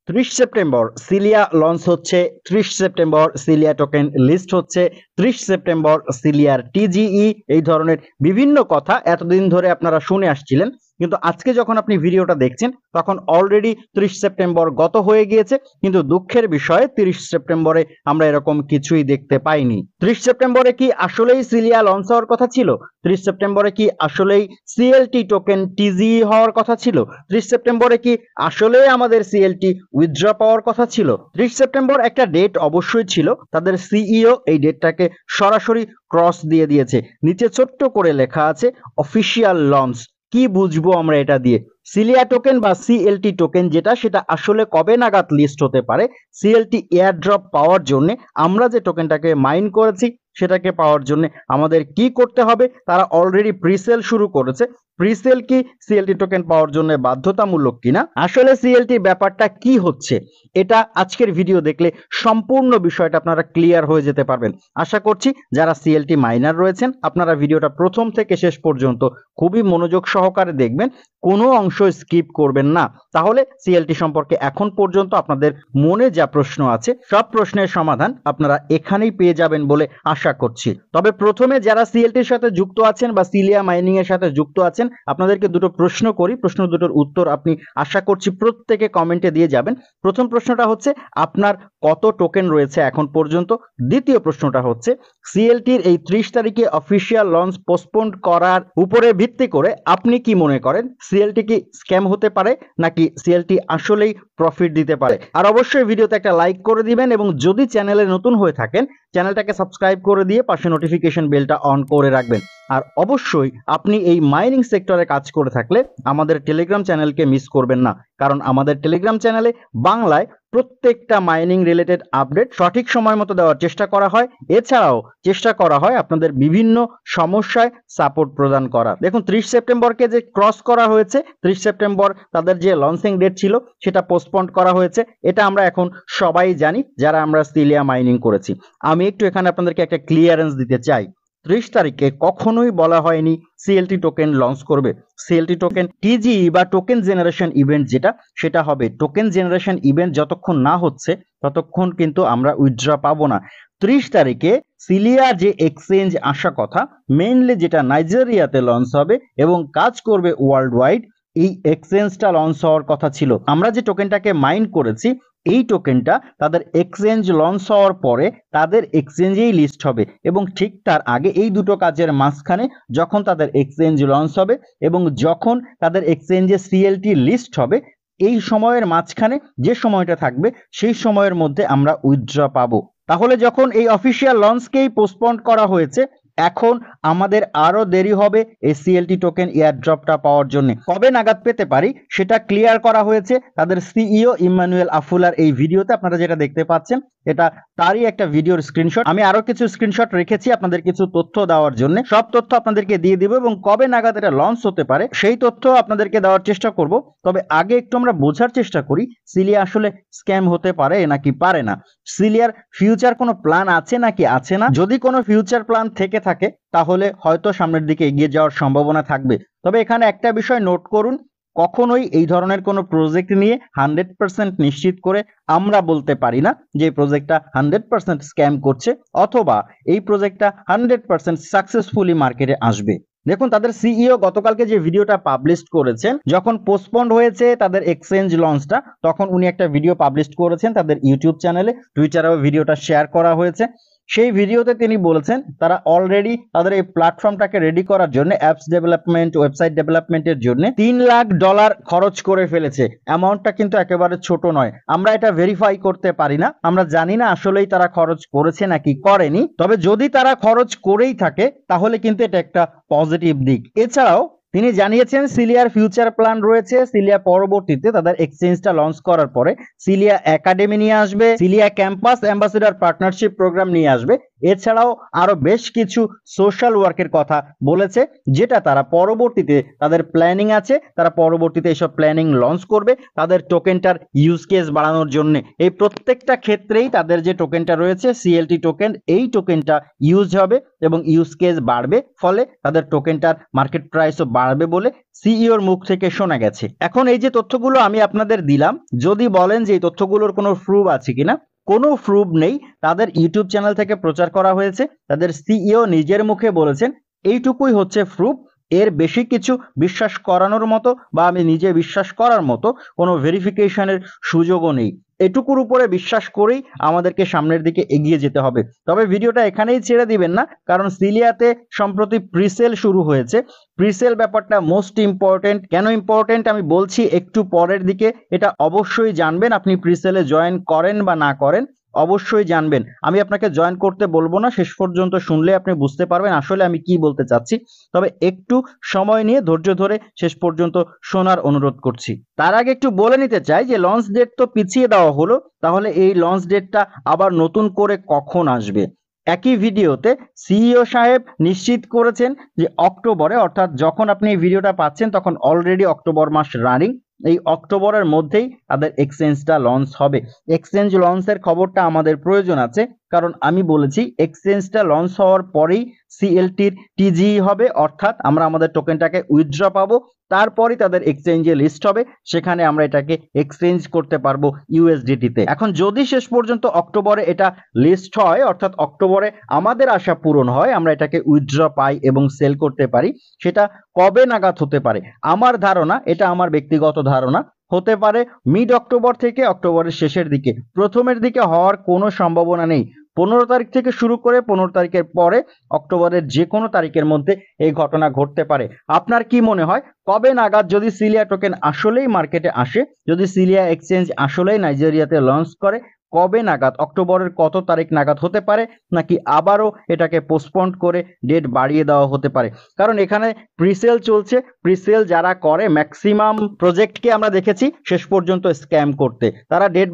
30 September cilia launch হচ্ছে, 30 September cilia token list হচ্ছে, 30 September সিলিয়ার টিজিই, এই ধরনের বিভিন্ন কথা এতদিন ধরে আপনারা শুনে আসছিলেন। কিন্তু আজকে যখন আপনি ভিডিওটা দেখছেন তখন অলরেডি 30 সেপ্টেম্বর গত হয়ে গিয়েছে, কিন্তু দুঃখের বিষয় 30 সেপ্টেম্বরে আমরা এরকম কিছুই দেখতে পাইনি। 30 সেপ্টেম্বরে কি আসলেই সিলিয়া লঞ্চ হওয়ার কথা ছিল? 30 সেপ্টেম্বরে কি আসলেই সিএলটি টোকেন টিজিই হওয়ার কথা ছিল? 30 সেপ্টেম্বরে কি আসলেই আমাদের সিএলটি উইথড্র পাওয়ার কথা ছিল? 30 সেপ্টেম্বর একটা ডেট অবশ্যই ছিল, তাদের সিইও এই ডেটটাকে সরাসরি ক্রস দিয়ে দিয়েছে। নিচে ছোট্ট করে লেখা আছে অফিসিয়াল লঞ্চ। কি বুঝবো আমরা এটা দিয়ে? সিলিয়া টোকেন বা সিএলটি টোকেন যেটা, সেটা আসলে কবে নাগাদ লিস্ট হতে পারে? সিএলটি এয়ারড্রপ পাওয়ার জন্য আমরা যে টোকেনটাকে মাইন করেছি সেটাকে পাওয়ার জন্য আমাদের কি করতে হবে? তারা অলরেডি প্রিসেল শুরু করেছে। প্রিসেল কি সিএলটি টোকেন পাওয়ার জন্য বাধ্যতামূলক কিনা? আসলে সিএলটি ব্যাপারটা কি হচ্ছে, এটা আজকের ভিডিও দেখলে সম্পূর্ণ বিষয়টা আপনারা ক্লিয়ার হয়ে যেতে পারবেন। আশা করছি যারা সিএলটি মাইনার রয়েছেন আপনারা ভিডিওটা প্রথম থেকে শেষ পর্যন্ত খুবই মনোযোগ সহকারে দেখবেন, কোনো অংশ স্কিপ করবেন না। তাহলে সিএলটি সম্পর্কে এখন পর্যন্ত আপনাদের মনে যা প্রশ্ন আছে সব প্রশ্নের সমাধান আপনারা এখানেই পেয়ে যাবেন বলে আশা করছি। তবে প্রথমে যারা সিএলটির সাথে যুক্ত আছেন বা সিলিয়া মাইনিং এর সাথে যুক্ত আছেন আপনাদেরকে দুটো প্রশ্ন করি, প্রশ্ন দুটোর উত্তর আপনি আশা করছি প্রত্যেকে কমেন্টে দিয়ে যাবেন। প্রথম প্রশ্নটা হচ্ছে আপনার কত টোকেন রয়েছে এখন পর্যন্ত? দ্বিতীয় প্রশ্নটা হচ্ছে সিএলটির এই 30 তারিখে অফিসিয়াল লঞ্চ পোস্টপোন করার উপরে ভিত্তি করে আপনি কি মনে করেন সিএলটি কি স্ক্যাম হতে পারে নাকি সিএলটি আসলেই প্রফিট দিতে পারে? আর অবশ্যই ভিডিওতে একটা লাইক করে দিবেন এবং যদি চ্যানেলে নতুন হয়ে থাকেন চ্যানেলটাকে সাবস্ক্রাইব করে দিয়ে পাশে নোটিফিকেশন বেলটা অন করে রাখবেন। আর অবশ্যই আপনি এই মাইনিং সেক্টরে কাজ করে থাকলে আমাদের টেলিগ্রাম চ্যানেলকে মিস করবেন না, কারণ আমাদের টেলিগ্রাম চ্যানেলে বাংলায় প্রত্যেকটা মাইনিং রিলেটেড আপডেট সঠিক সময় মতো দেওয়ার চেষ্টা করা হয়। এছাড়াও চেষ্টা করা হয় আপনাদের বিভিন্ন সমস্যায় সাপোর্ট প্রদান করা। দেখুন 30 সেপ্টেম্বরকে যে ক্রস করা হয়েছে, 30 সেপ্টেম্বর তাদের যে লঞ্চিং ডেট ছিল সেটা পোস্টপন্ড করা হয়েছে, এটা আমরা এখন সবাই জানি যারা আমরা সিলিয়া মাইনিং করেছি। আমি একটু এখানে আপনাদেরকে একটা ক্লিয়ারেন্স দিতে চাই। 30 তারিখে কখনোই বলা হয়নি সিএলটি টোকেন লঞ্চ করবে। সিএলটি টোকেন টিজিই বা টোকেন জেনারেশন ইভেন্ট যেটা, সেটা হবে। টোকেন জেনারেশন ইভেন্ট যতক্ষণ না হচ্ছে ততক্ষণ কিন্তু আমরা উইথড্র পাবো না। 30 তারিখে সিলিয়া যে এক্সচেঞ্জ আসা কথা, মেইনলি যেটা নাইজেরিয়াতে লঞ্চ হবে এবং কাজ করবে ওয়ার্ল্ড ওয়াইড, এই এক্সচেঞ্জটা লঞ্চ হওয়ার কথা ছিল। আমরা যে টোকেনটাকে মাইন করেছি এই টোকেনটা তাদের এক্সচেঞ্জ লঞ্চ হওয়ার পরে তাদের এক্সচেঞ্জেই লিস্ট হবে এবং ঠিক তার আগে এই দুটো কাজের মাঝখানে যখন তাদের এক্সচেঞ্জ লঞ্চ হবে এবং যখন তাদের এক্সচেঞ্জে সিএলটি লিস্ট হবে, এই সময়ের মাঝখানে যে সময়টা থাকবে সেই সময়ের মধ্যে আমরা উইথড্র পাবো। তাহলে যখন এই অফিসিয়াল লঞ্চকেই পোস্টপোন করা হয়েছে, এখন আমাদের আরো দেরি হবে এই সিএলটি টোকেন এয়ারড্রপটা পাওয়ার জন্য। কবে নাগাদ পেতে পারি সেটা ক্লিয়ার করা হয়েছে তাদের সিইও ইম্মানুয়েল আফুলার এই ভিডিওতে। আপনারা যেটা দেখতে পাচ্ছেন এটা তারই একটা ভিডিওর স্ক্রিনশট। আমি আরো কিছু স্ক্রিনশট রেখেছি আপনাদের কিছু তথ্য দেওয়ার জন্য, সব তথ্য আপনাদেরকে দিয়ে দিব এবং কবে নাগাদ এটা লঞ্চ হতে পারে সেই তথ্য আপনাদেরকে দেওয়ার চেষ্টা করব। তবে আগে একটু আমরা বোঝার চেষ্টা করি সিলিয়া আসলে স্ক্যাম হতে পারে নাকি পারে না। সিলিয়ার ফিউচার কোনো প্ল্যান আছে নাকি আছে না? যদি কোনো ফিউচার প্ল্যান থেকে থাকে তাহলে হয়তো সামনের দিকে এগিয়ে যাওয়ার সম্ভাবনা থাকবে। তবে এখানে একটা বিষয় নোট করুন, কখনোই এই ধরনের কোনো প্রজেক্ট নিয়ে 100% নিশ্চিত করে আমরা বলতে পারি না যে এই প্রজেক্টটা 100% স্ক্যাম করছে অথবা এই প্রজেক্টটা 100% সাকসেসফুলি মার্কেটে আসবে। দেখুন তাদের সিইও গতকালকে যে ভিডিওটা পাবলিশ করেছেন, যখন পোস্টপন্ড হয়েছে তাদের এক্সচেঞ্জ লঞ্চটা তখন উনি একটা ভিডিও পাবলিশ করেছেন তাদের ইউটিউব চ্যানেলে, টুইটারেও ভিডিওটা শেয়ার করা হয়েছে। সেই ভিডিওতে তিনি বলেছেন তারা অলরেডি তাদের এই প্ল্যাটফর্মটাকে রেডি করার জন্য অ্যাপস ডেভেলপমেন্ট, ওয়েবসাইট ডেভেলপমেন্টের জন্য $3 লাখ খরচ করে ফেলেছে। অ্যামাউন্টটা কিন্তু একেবারে ছোট নয়। আমরা এটা ভেরিফাই করতে পারি না, আমরা জানি না আসলেই তারা খরচ করেছে নাকি করেনি। তবে যদি তারা খরচ করেই থাকে তাহলে কিন্তু এটা একটা পজিটিভ দিক। এছাড়াও তিনি জানিয়েছেন সিলিয়ার ফিউচার প্ল্যান রয়েছে। সিলিয়া পরবর্তীতে তাদের এক্সচেঞ্জটা লঞ্চ করার পরে সিলিয়া একাডেমি নিয়ে আসবে, সিলিয়া ক্যাম্পাস অ্যাম্বাসেডর পার্টনারশিপ প্রোগ্রাম নিয়ে আসবে। এছাড়াও আরো বেশ কিছু সোশ্যাল ওয়ার্কের কথা বলেছে যেটা তারা পরবর্তীতে তাদের প্ল্যানিং আছে, তারা পরবর্তীতে এইসব প্ল্যানিং লঞ্চ করবে তাদের টোকেনটার ইউজ কেস বাড়ানোর জন্য। এই প্রত্যেকটা ক্ষেত্রেই তাদের যে টোকেনটা রয়েছে সিএলটি টোকেন, এই টোকেনটা ইউজ হবে এবং ইউজ কেস বাড়বে, ফলে তাদের টোকেনটার মার্কেট প্রাইসও বাড়বে বলে সিইওর মুখ থেকে শোনা গেছে। এখন এই যে তথ্যগুলো আমি আপনাদের দিলাম, যদি বলেন যে এই তথ্যগুলোর কোনো প্রুফ আছে কিনা, কোনো প্রুফ নেই। তাদের ইউটিউব চ্যানেল থেকে প্রচার করা হয়েছে, তাদের সিইও নিজের মুখে বলেছেন, এইটুকুই হচ্ছে প্রুফ। এর বেশি কিছু বিশ্বাস করানোর মতো বা আমি নিজে বিশ্বাস করার মতো কোনো ভেরিফিকেশনের সুযোগও নেই। এটুকুর উপরে বিশ্বাস করেই আমাদেরকে সামনের দিকে এগিয়ে যেতে হবে। তবে ভিডিওটা এখানেই ছেড়ে দিবেন না, কারণ সিলিয়াতে সম্প্রতি প্রিসেল শুরু হয়েছে। প্রিসেল ব্যাপারটা মোস্ট ইম্পর্টেন্ট। কেন ইম্পর্টেন্ট আমি বলছি একটু পরের দিকে। এটা অবশ্যই জানবেন, আপনি প্রিসেলে জয়েন করেন বা না করেন অবশ্যই জানবেন। আমি আপনাকে জয়েন করতে বলবো না, শেষ পর্যন্ত শুনলে আপনি বুঝতে পারবেন আসলে আমি কি বলতে চাচ্ছি। তবে একটু সময় নিয়ে ধৈর্য ধরে শেষ পর্যন্ত শোনার অনুরোধ করছি। তার আগে একটু বলে নিতে চাই যে লঞ্চ ডেট তো পিছিয়ে দেওয়া হলো, তাহলে এই লঞ্চ ডেটটা আবার নতুন করে কখন আসবে? একই ভিডিওতে সিইও সাহেব নিশ্চিত করেছেন যে অক্টোবরে, অর্থাৎ যখন আপনি এই ভিডিওটা পাচ্ছেন তখন অলরেডি অক্টোবর মাস রানিং। এই অক্টোবরের মধ্যেই তাদের এক্সচেঞ্জটা লঞ্চ হবে। এক্সচেঞ্জ লঞ্চের খবরটা আমাদের প্রয়োজন আছে, কারণ আমি বলেছি এক্সচেঞ্জটা লঞ্চ হওয়ার পরেই সিএলটির টিজি হবে, অর্থাৎ আমরা আমাদের টোকেনটাকে উইথড্র পাবো। তারপরই তাদের এক্সচেঞ্জে লিস্ট হবে, সেখানে আমরা এটাকে এক্সচেঞ্জ করতে পারবো ইউএসডিটিতে। এখন যদি শেষ পর্যন্ত অক্টোবরে এটা লিস্ট হয়, অর্থাৎ অক্টোবরে আমাদের আশা পূরণ হয়, আমরা এটাকে উইথড্র পাই এবং সেল করতে পারি, সেটা কবে নাগাদ হতে পারে? আমার ধারণা, এটা আমার ব্যক্তিগত ধারণা, হতে পারে মিড অক্টোবর থেকে অক্টোবরের শেষের দিকে। প্রথমের দিকে হওয়ার কোনো সম্ভাবনা নেই। 15 তারিখ থেকে শুরু করে 15 তারিখের পরে অক্টোবরের যে কোনো তারিখের মধ্যে এই ঘটনা ঘটতে পারে। আপনার কি মনে হয় কবে নাগাদ, যদি সিলিয়া টোকেন আসলেই মার্কেটে আসে, যদি সিলিয়া এক্সচেঞ্জ আসলেই নাইজেরিয়াতে লঞ্চ করে, কবে নাগাদ, অক্টোবরের কত তারিখ নাগাদ হতে পারে? নাকি আবারও এটাকে পোস্টপন্ড করে ডেট বাড়িয়ে দেওয়া হতে পারে? কারণ এখানে প্রিসেল চলছে, প্রিসেল যারা করে ম্যাক্সিমাম প্রজেক্টকে আমরা দেখেছি শেষ পর্যন্ত স্ক্যাম করতে। তারা ডেট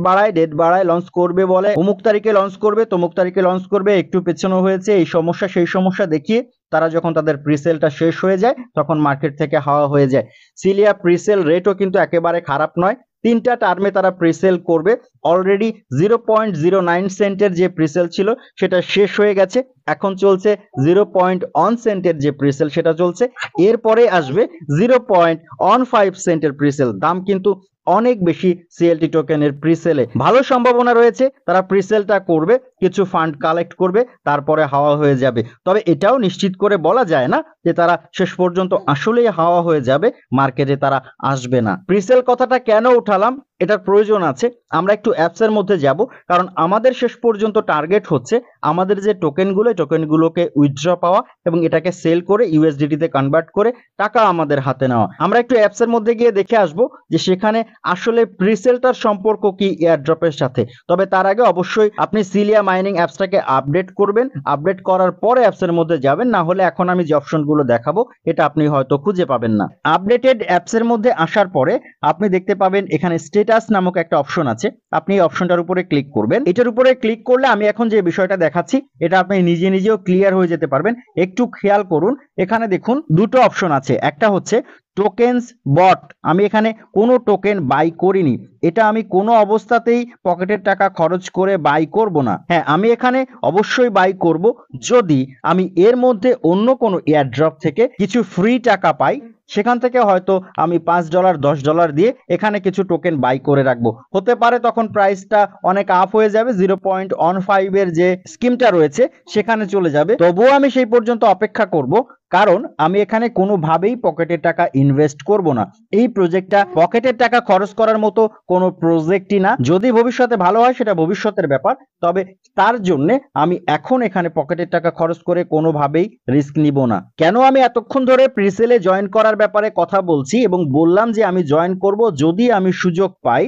বাড়ায় লঞ্চ করবে বলে, অমুক তারিখে লঞ্চ করবে, তমুক তারিখে লঞ্চ করবে, একটু পেছানো হয়েছে, এই সমস্যা সেই সমস্যা দেখিয়ে তারা যখন তাদের প্রিসেলটা শেষ হয়ে যায় তখন মার্কেট থেকে হাওয়া হয়ে যায়। সিলিয়া প্রিসেল রেটও কিন্তু একেবারে খারাপ নয়। 3টা টার্মে তারা প্রিসেল করবে। অলরেডি 0.09 সেন্টের যে প্রিসেল ছিল সেটা শেষ হয়ে গেছে, এখন চলছে 0.1 সেন্টের যে প্রিসেল সেটা চলছে। এরপরে আসবে 0.15 সেন্টের প্রিসেল। দাম কিন্তু অনেক বেশি সিএলটি টোকেনের প্রিসেলে। ভালো সম্ভাবনা রয়েছে তারা প্রিসেলটা করবে, কিছু ফান্ড কালেক্ট করবে, তারপরে হাওয়া হয়ে যাবে। তবে এটাও নিশ্চিত করে বলা যায় না যে তারা শেষ পর্যন্ত আসলেই হাওয়া হয়ে যাবে, মার্কেটে তারা আসবে না। প্রিসেল কথাটা কেন উঠালাম, এটার প্রয়োজন আছে। আমরা একটু অ্যাপসের মধ্যে যাব, কারণ আমাদের শেষ পর্যন্ত টার্গেট হচ্ছে আমাদের যে টোকেনগুলোকে উইথড্র পাওয়া এবং এটাকে সেল করে ইউএসডিটিতে কনভার্ট করে টাকা আমাদের হাতে নেওয়া। আমরা একটু অ্যাপসের মধ্যে গিয়ে দেখে আসব যে সেখানে আসলে প্রিসেলটার সম্পর্ক কি এয়ারড্রপের সাথে। তবে তার আগে অবশ্যই আপনি সিলিয়া মাইনিং অ্যাপসটাকে আপডেট করবেন, আপডেট করার পরে অ্যাপসের মধ্যে যাবেন, না হলে এখন আমি যে অপশনগুলো দেখাবো এটা আপনি হয়তো খুঁজে পাবেন না। আপডেটেড অ্যাপসের মধ্যে আসার পরে আপনি দেখতে পাবেন এখানে স্ট্যাটাস নামক একটা অপশন আছে, আপনি এই অপশনটার উপরে ক্লিক করবেন। এটার উপরে ক্লিক করলে আমি এখন যে বিষয়টা দেখাচ্ছি এটা আপনি নিজেও ক্লিয়ার হয়ে যেতে পারবেন। একটু খেয়াল করুন, এখানে দেখুন দুটো অপশন আছে, একটা হচ্ছে টোকেনস বট। আমি এখানে কোনো টোকেন বাই করিনি, এটা আমি কোনো অবস্থাতেই পকেটের টাকা খরচ করে বাই করব না। হ্যাঁ, আমি এখানে অবশ্যই বাই করব যদি আমি এর মধ্যে অন্য কোনো এয়ারড্রপ থেকে কিছু ফ্রি টাকা পাই, সেখান থেকে হয়তো আমি $5 $10 দিয়ে এখানে কিছু টোকেন বাই করে রাখবো। হতে পারে তখন প্রাইসটা অনেক আপ হয়ে যাবে, 0.15 এর যে স্কিমটা রয়েছে সেখানে চলে যাবে। তবুও আমি সেই পর্যন্ত অপেক্ষা করব, কারণ আমি এখানে কোনোভাবেই পকেটের টাকা ইনভেস্ট করব না। এই প্রজেক্টটা পকেটের টাকা খরচ করার মতো কোনো প্রজেক্টই না। যদি ভবিষ্যতে ভালো হয় সেটা ভবিষ্যতের ব্যাপার, তবে তার জন্য আমি এখন এখানে পকেটের টাকা খরচ করে কোনোভাবেই রিস্ক নিব না। কেন আমি এতক্ষণ ধরে প্রিসেলে জয়েন করার ব্যাপারে কথা বলছি এবং বললাম যে আমি জয়েন করব যদি আমি সুযোগ পাই,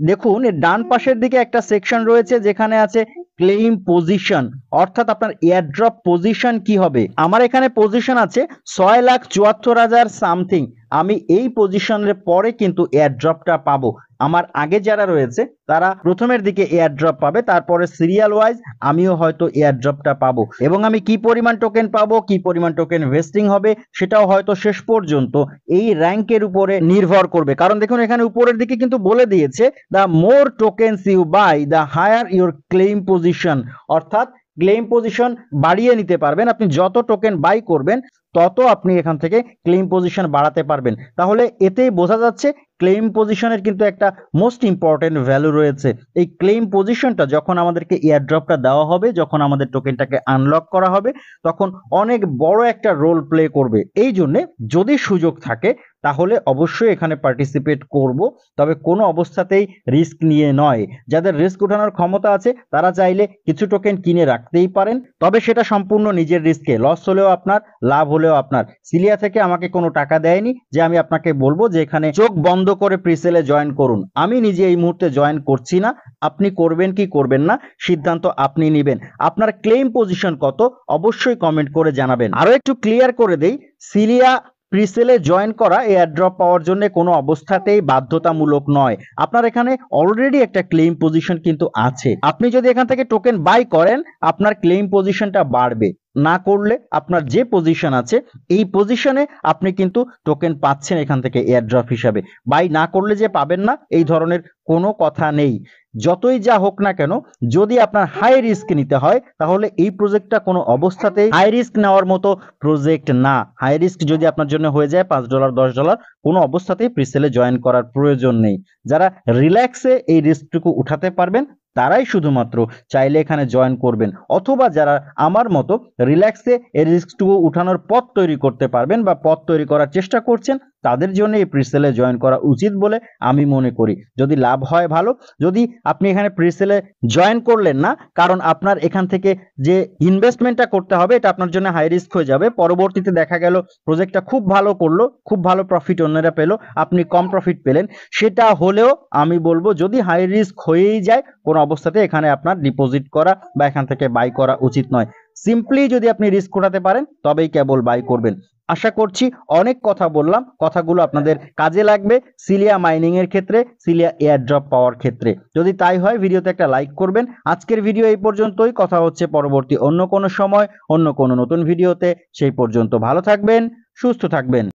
দেখুন এর ডান পাশের দিকে একটা সেকশন রয়েছে যেখানে আছে ক্লেইম পজিশন, অর্থাৎ আপনার এয়ারড্রপ পজিশন কি হবে। আমার এখানে পজিশন আছে 6,74,000 সামথিং। আমি এই পজিশনের পরে কিন্তু এয়ারড্রপটা পাবো। আমার আগে যারা রয়েছে তারা প্রথমের দিকে এয়ারড্রপ পাবে, তারপরে সিরিয়াল ওয়াইজ আমিও হয়তো এয়ারড্রপটা পাবো, এবং আমি কি পরিমাণ টোকেন পাবো, কি পরিমাণ টোকেন ভেস্টিং হবে সেটাও হয়তো শেষ পর্যন্ত এই র্যাঙ্কের উপরে নির্ভর করবে। কারণ দেখুন এখানে উপরের দিকে কিন্তু বলে দিয়েছে the more tokens you buy the higher your claim position, অর্থাৎ ক্লেম পজিশন বাড়িয়ে নিতে পারবেন। আপনি যত টোকেন বাই করবেন তত আপনি এখান থেকে ক্লেম পজিশন বাড়াতে পারবেন। তাহলে এতেই বোঝা যাচ্ছে ক্লেম পজিশনের কিন্তু একটা মোস্ট ইম্পর্টেন্ট ভ্যালু রয়েছে। এই ক্লেম পজিশনটা যখন আমাদেরকে এয়ারড্রপটা দেওয়া হবে, যখন আমাদের টোকেনটাকে আনলক করা হবে, তখন অনেক বড় একটা রোল প্লে করবে। এই জন্যে যদি সুযোগ থাকে তাহলে অবশ্যই এখানে পার্টিসিপেট করব, তবে কোনো অবস্থাতেই রিস্ক নিয়ে নয়। যাদের রিস্ক উঠানোর ক্ষমতা আছে তারা চাইলে কিছু টোকেন কিনে রাখতেই পারেন, তবে সেটা সম্পূর্ণ নিজের রিস্কে। লস হলেও আপনার, লাভ হলেও আপনার। সিলিয়া থেকে আমাকে কোনো টাকা দেয়নি যে আমি আপনাকে বলবো যে এখানে চোখ বন্ধ করে প্রিসেলে জয়েন করুন। আমি নিজে এই মুহূর্তে জয়েন করছি না। আপনি করবেন কি করবেন না সিদ্ধান্ত আপনি নেবেন। আপনার ক্লেম পজিশন কত অবশ্যই কমেন্ট করে জানাবেন। আরো একটু ক্লিয়ার করে দেই, সিলিয়া প্রিসেলে জয়েন করা এয়ারড্রপ পাওয়ার জন্য কোনো অবস্থাতেই বাধ্যতামূলক নয়। আপনার এখানে অলরেডি একটা ক্লেম পজিশন কিন্তু আছে। আপনি যদি এখান থেকে টোকেন বাই করেন আপনার ক্লেম পজিশনটা বাড়বে, না করলে আপনার যে পজিশন আছে এই পজিশনে আপনি কিন্তু টোকেন পাচ্ছেন এখান থেকে এয়ারড্রপ হিসাবে। বাই না করলে যে পাবেন না এই ধরনের কোনো কথা নেই। যতই যা হোক না কেন, যদি আপনার হাই রিস্ক নিতে হয় তাহলে এই প্রজেক্টটা কোনো অবস্থাতেই হাই রিস্ক নেওয়ার মতো প্রজেক্ট না। হাই রিস্ক যদি আপনার জন্য হয়ে যায় $5 $10, কোনো অবস্থাতেই প্রিসেলে জয়েন করার প্রয়োজন নেই। যারা রিল্যাক্সে এই রিস্কটুকু উঠাতে পারবেন তারাই শুধুমাত্র চাইলে এখানে জয়েন করবেন, অথবা যারা আমার মতো রিল্যাক্সে এই রিস্কটুকু উঠানোর পথ তৈরি করতে পারবেন বা পথ তৈরি করার চেষ্টা করছেন তাদের জন্য এই প্রিসেলে জয়েন করা উচিত বলে আমি মনে করি। যদি লাভ হয় ভালো, যদি আপনি এখানে প্রিসেলে জয়েন করলেন না কারণ আপনার এখান থেকে যে ইনভেস্টমেন্টটা করতে হবে এটা আপনার জন্য হাই রিস্ক হয়ে যাবে, পরবর্তীতে দেখা গেল প্রজেক্টটা খুব ভালো করলো, খুব ভালো প্রফিট অন্যরা পেলো, আপনি কম প্রফিট পেলেন, সেটা হলেও আমি বলবো যদি হাই রিস্ক হয়েই যায় কোনো অবস্থাতে এখানে আপনার ডিপোজিট করা বা এখান থেকে বাই করা উচিত নয়। সিম্পলি যদি আপনি রিস্ক উঠাতে পারেন তবেই কেবল বাই করবেন। আশা করছি অনেক কথা বললাম, কথাগুলো আপনাদের কাজে লাগবে সিলিয়া মাইনিং এর ক্ষেত্রে, সিলিয়া এয়ারড্রপ পাওয়ার ক্ষেত্রে। যদি তাই হয় ভিডিওতে একটা লাইক করবেন। আজকের ভিডিও এই পর্যন্তই, কথা হচ্ছে পরবর্তী অন্য কোনো সময় অন্য কোনো নতুন ভিডিওতে। সেই পর্যন্ত ভালো থাকবেন, সুস্থ থাকবেন।